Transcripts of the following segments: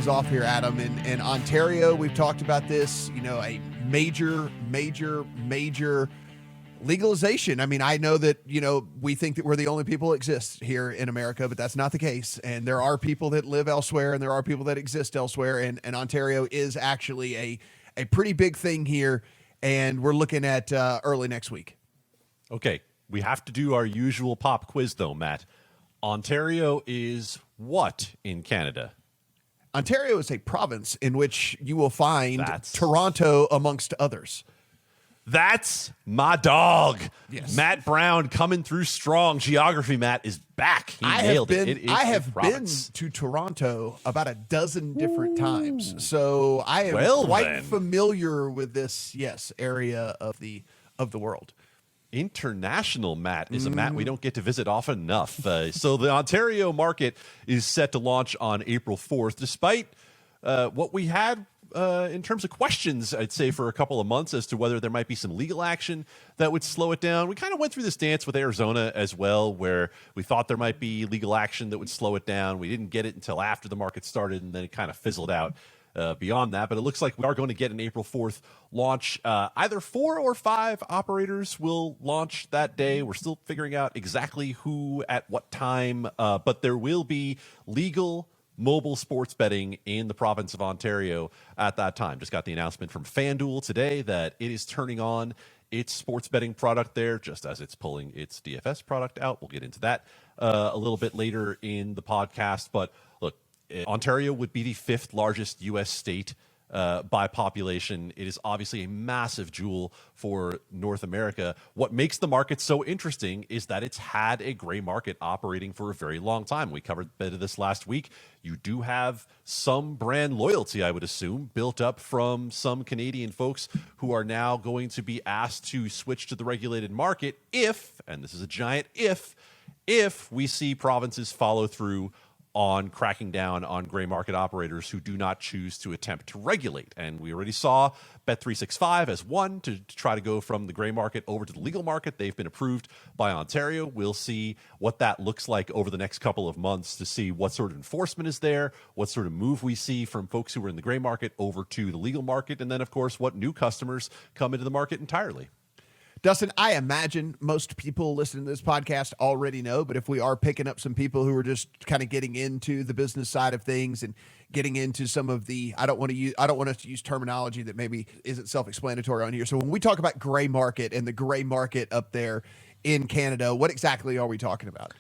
things off here, Adam. In Ontario, we've talked about this, a major legalization. I mean, I know that, we think that we're the only people that exist here in America, but that's not the case. And there are people that live elsewhere and there are people that exist elsewhere. And Ontario is actually a pretty big thing here. And we're looking at early next week. Okay. We have to do our usual pop quiz though, Matt. Ontario is what in Canada? Ontario is a province in which you will find Toronto amongst others. That's my dog. Yes. Matt Brown coming through strong. Geography, Matt, is back. He nailed it. I have been to Toronto about a dozen different times. So I am quite familiar with this, area of the world. International Matt is a Matt we don't get to visit often enough. So the Ontario market is set to launch on April 4th, despite what we had in terms of questions, I'd say, for a couple of months as to whether there might be some legal action that would slow it down. We kind of went through this dance with Arizona as well, where we thought there might be legal action that would slow it down. We didn't get it until after the market started, and then it kind of fizzled out beyond that. But it looks like we are going to get an April 4th launch. Either 4 or 5 operators will launch that day. We're still figuring out exactly who at what time, but there will be legal mobile sports betting in the province of Ontario at that time. Just got the announcement from FanDuel today that it is turning on its sports betting product there, just as it's pulling its DFS product out. We'll get into that a little bit later in the podcast. But look, Ontario would be the 5th largest U.S. state by population. It is obviously a massive jewel for North America. What makes the market so interesting is that it's had a gray market operating for a very long time. We covered a bit of this last week. You do have some brand loyalty, I would assume, built up from some Canadian folks who are now going to be asked to switch to the regulated market if, and this is a giant if we see provinces follow through on cracking down on gray market operators who do not choose to attempt to regulate. And we already saw Bet365 as one to try to go from the gray market over to the legal market. They've been approved by Ontario. We'll see what that looks like over the next couple of months to see what sort of enforcement is there, what sort of move we see from folks who are in the gray market over to the legal market, and then, of course, what new customers come into the market entirely. Dustin, I imagine most people listening to this podcast already know, but if we are picking up some people who are just kind of getting into the business side of things and getting into some of the, I don't want us to use terminology that maybe isn't self-explanatory on here. So when we talk about gray market and the gray market up there in Canada, what exactly are we talking about?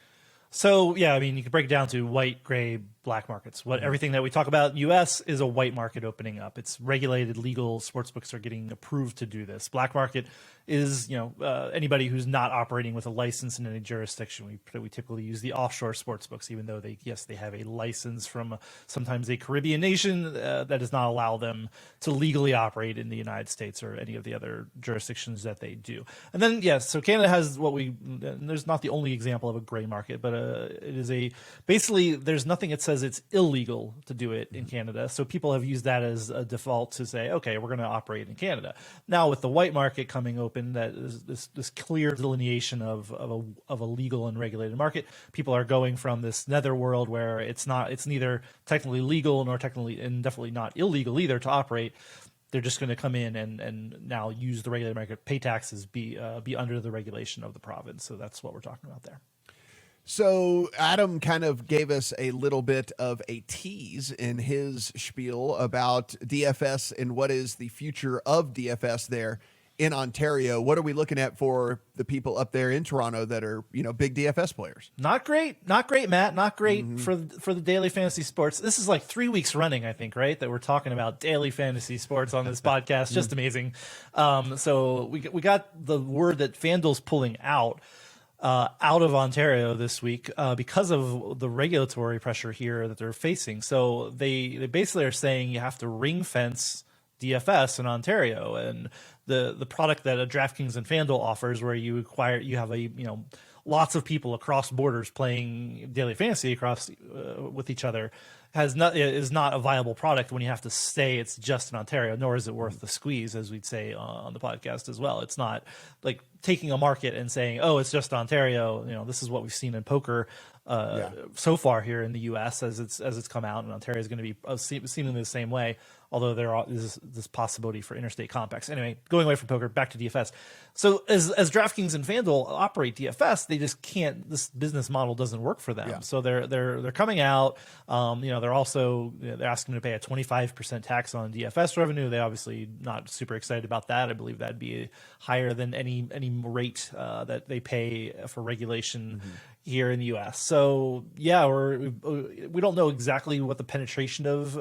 So, yeah, I mean, you can break it down to white, gray, black markets. Everything that we talk about in the U.S. is a white market opening up. It's regulated, legal. Sportsbooks are getting approved to do this. Black market is, anybody who's not operating with a license in any jurisdiction. We typically use the offshore sportsbooks, even though they have a license from sometimes a Caribbean nation that does not allow them to legally operate in the United States or any of the other jurisdictions that they do. And then, yes, so Canada has there's not the only example of a gray market, but it is basically there's nothing that says it's illegal to do it in Canada. So people have used that as a default to say, okay, we're going to operate in Canada. Now with the white market coming open, that is this clear delineation of a legal and regulated market. People are going from this netherworld where it's neither technically legal nor technically and definitely not illegal either to operate. They're just going to come in and now use the regulated market, pay taxes, be under the regulation of the province. So that's what we're talking about there. So Adam kind of gave us a little bit of a tease in his spiel about DFS and what is the future of DFS there in Ontario. What are we looking at for the people up there in Toronto that are, big DFS players? Not great, Matt. Not great for the daily fantasy sports. This is like 3 weeks running, I think, right? That we're talking about daily fantasy sports on this podcast. Just amazing. So we got the word that FanDuel's pulling out of Ontario this week because of the regulatory pressure here that they're facing. So they basically are saying you have to ring fence DFS in Ontario, and the product that DraftKings and FanDuel offers, where you have lots of people across borders playing daily fantasy across with each other, is not a viable product when you have to say it's just in Ontario, nor is it worth the squeeze, as we'd say on the podcast as well. It's not like taking a market and saying, oh, it's just Ontario. This is what we've seen in poker so far here in the U.S. as it's come out, and Ontario is going to be seemingly the same way. Although there is this possibility for interstate compacts. Anyway, going away from poker, back to DFS. So as DraftKings and FanDuel operate DFS, they just can't. This business model doesn't work for them. Yeah. So they're coming out. They're also they're asking to pay a 25% tax on DFS revenue. They obviously not super excited about that. I believe that'd be higher than any rate that they pay for regulation here in the U.S. So yeah, we don't know exactly what the penetration of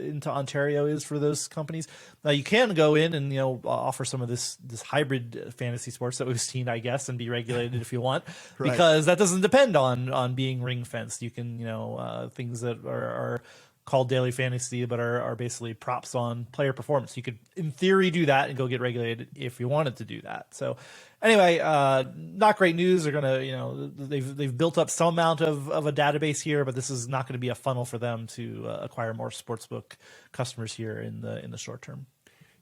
into Ontario is for those companies. Now you can go in and offer some of this hybrid fantasy sports that we've seen, I guess, and be regulated if you want, right. Because that doesn't depend on being ring fenced. You can things that are called daily fantasy, but are basically props on player performance. You could, in theory, do that and go get regulated if you wanted to do that. So anyway, not great news. They're gonna, they've built up some amount of a database here, but this is not going to be a funnel for them to acquire more sportsbook customers here in the short term.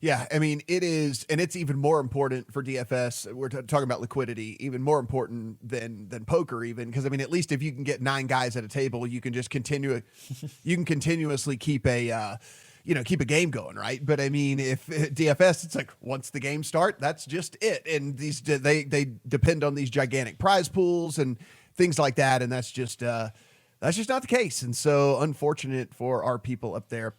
Yeah, I mean, it is, and it's even more important for DFS. We're talking about liquidity, even more important than poker, even because I mean, at least if you can get 9 guys at a table, you can just continuously keep a game going, right? But I mean, if DFS, it's like once the game start, that's just it, and they depend on these gigantic prize pools and things like that, and that's just not the case, and so unfortunate for our people up there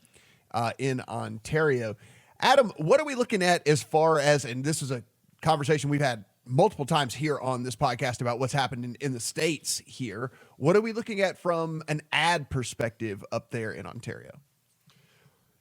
in Ontario. Adam, what are we looking at as far as, and this is a conversation we've had multiple times here on this podcast about what's happened in the States here. What are we looking at from an ad perspective up there in Ontario?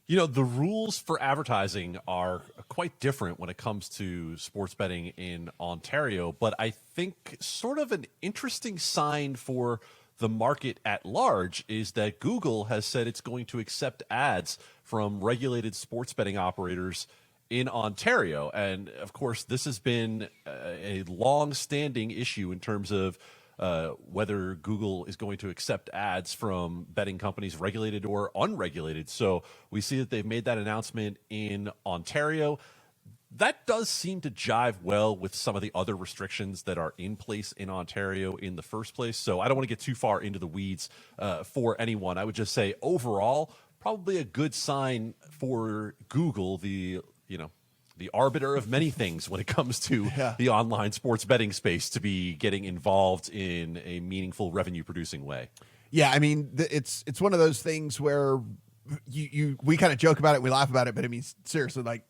The rules for advertising are quite different when it comes to sports betting in Ontario, but I think sort of an interesting sign for the market at large is that Google has said it's going to accept ads from regulated sports betting operators in Ontario. And of course, this has been a long-standing issue in terms of whether Google is going to accept ads from betting companies, regulated or unregulated. So we see that they've made that announcement in Ontario. That does seem to jive well with some of the other restrictions that are in place in Ontario in the first place. So I don't want to get too far into the weeds for anyone. I would just say overall, probably a good sign for Google, the arbiter of many things when it comes to the online sports betting space, to be getting involved in a meaningful revenue producing way. Yeah, I mean, it's one of those things where we kind of joke about it, we laugh about it, but I mean, seriously, like,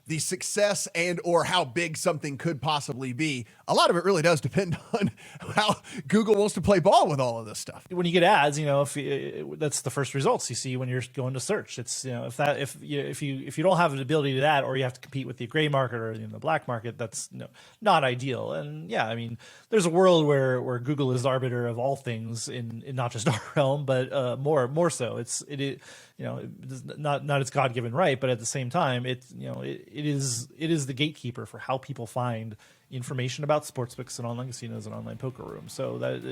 the success and or how big something could possibly be, a lot of it really does depend on how Google wants to play ball with all of this stuff. When you get ads, if that's the first results you see when you're going to search. It's if you don't have an ability to do that, or you have to compete with the gray market or the black market, that's not ideal. And yeah, I mean, there's a world where Google is the arbiter of all things in not just our realm, but more so. It is not its God-given right, but at the same time, it is the gatekeeper for how people find information about sportsbooks and online casinos and online poker rooms. So that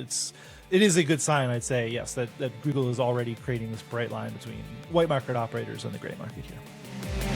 it is a good sign, I'd say, yes, that Google is already creating this bright line between white market operators and the gray market here.